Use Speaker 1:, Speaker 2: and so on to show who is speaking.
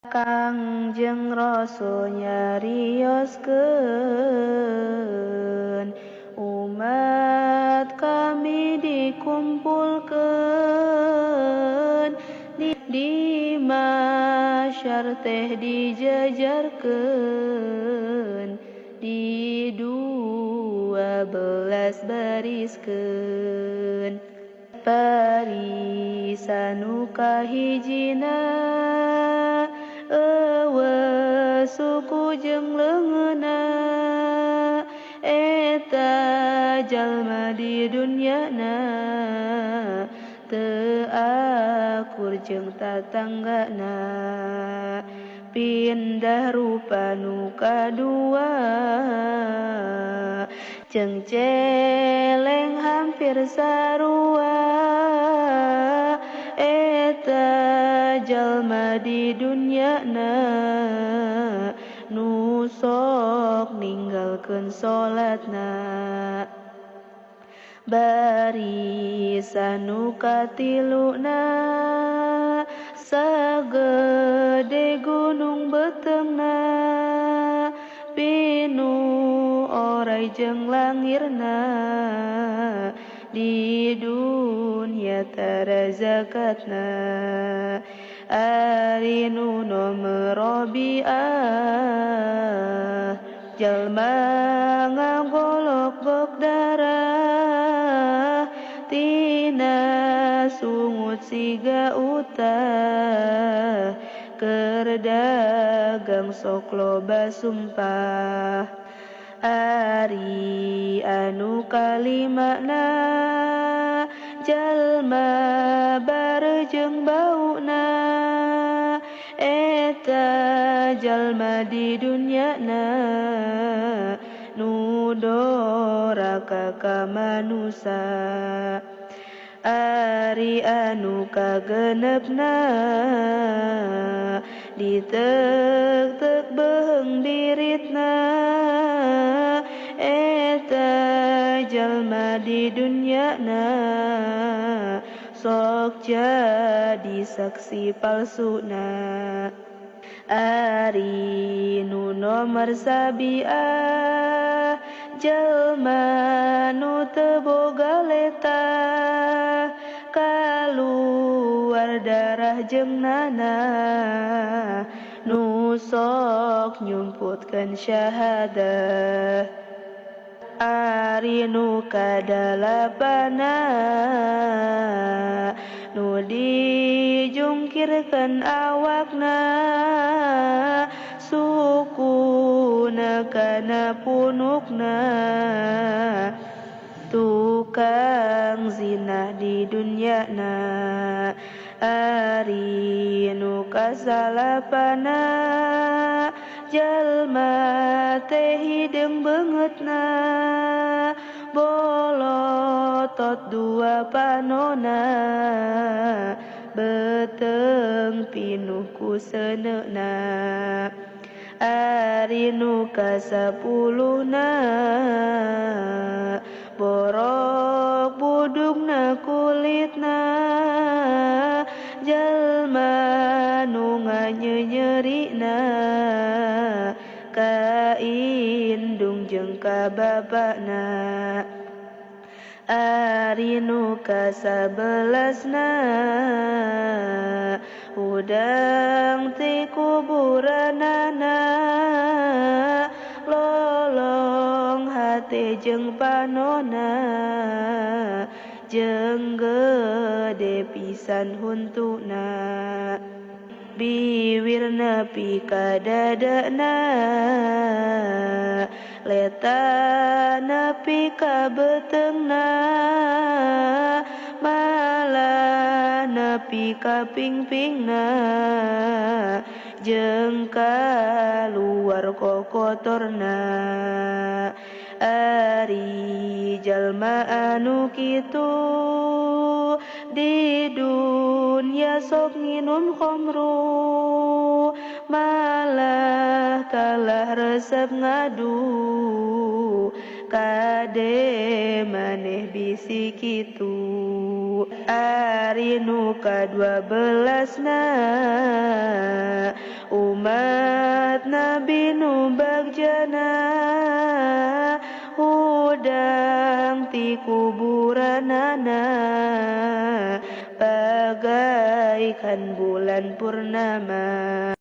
Speaker 1: Kangjeng Rasul nyarioskeun umat kami dikumpulkeun di masyar teh dijajarkeun di 12 bariskeun parisanu kahijina suku jeung leungeunna eta jalma di dunyana teu akur jeung tatanggana pindah rupa nu kadua jeung celeng hampir sarua eta jalma di dunyana nu sok ninggalkeun salatna barisan nu katiluna sagede gunung beteungna pinu oray jeung langirna di dunya tara zakatna ari nu nomer robiah jalma ngagolok-gok darah tina sungut siga utah keur dagang sok loba sumpah ari anu kalimana jalma bareujeng bauna eta jalma di dunyana nu doraka ka manusa ari anu kagenepna diteuk-teuk beheung diritna eta jalma di dunyana sok jadi saksi palsuna ari nu nomer sabiah jalma nu teu boga letah kaluar darah jeung nanah nu sok nyumputkeun syahadah ari nu kadalapana nu dijungkirkeun awakna sukuna kana punukna tukang zina di dunyana ari nu kasalapana jalma teh hideung beungeutna bolotot dua panona beteung pinuh ku seuneuna ari nu kasapuluhna borok budugna kulitna jalma nu nganyeunyerina ka indung jeung ka bapana ari nu kasabelasna udang ti kuburanana lolong hate jeung panona jeung gede pisan huntuna biwir nepi ka dadana leta nepi ka beteungna malah nepi ka pingpingna jeung kaluar kokotorna ari jalma anu kitu di dunya sok nginum khamru malah kalah resep ngadu kade maneh bisi kitu ari nu ka-12na Nabi nu bagjana udang ti kuburanana bagaikan bulan purnama.